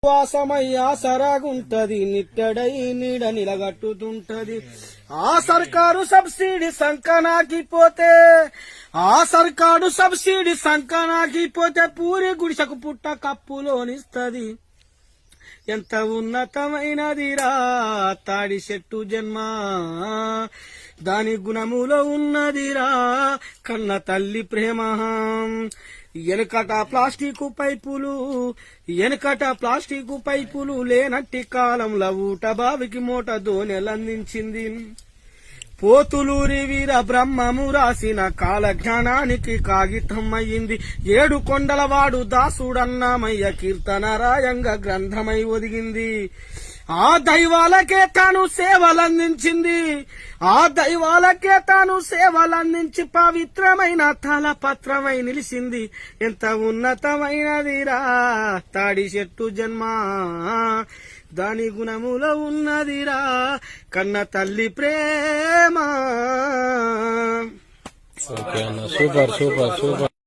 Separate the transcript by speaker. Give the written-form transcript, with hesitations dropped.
Speaker 1: వాసమయ్యా సరాగుంటది నిట్టడై నీడ నిలగట్టుతుంటది. ఆ సర్కారు సబ్సిడీ సంకనాకిపోతే పూరి గుడిసెకు పుట్ట కప్పులోనిస్తది. ఎంత ఉన్నతమైనదిరా తాడి చెట్టు జన్మ, దాని గుణములో ఉన్నదిరా కన్న తల్లి ప్రేమ. వెనకట ప్లాస్టిక్ పైపులు లేనట్టి కాలంలో ఊట బావికి మూట దోనెలందించింది. పోతులూరి వీర బ్రహ్మము రాసిన కాలజ్ఞానానికి కాగితం అయ్యింది. 7 కొండలవాడు దాసుడన్నామయ్య కీర్తన రాయంగా గ్రంథమై ఒదిగింది. ఆ దైవాలకే తాను సేవలందించి పవిత్రమైన తలపత్రమై నిలిచింది. ఎంత ఉన్నతమైనదిరా తాడి చెట్టు జన్మ, దాని గుణములో ఉన్నదిరా కన్న తల్లి ప్రేమ.
Speaker 2: సూపర్.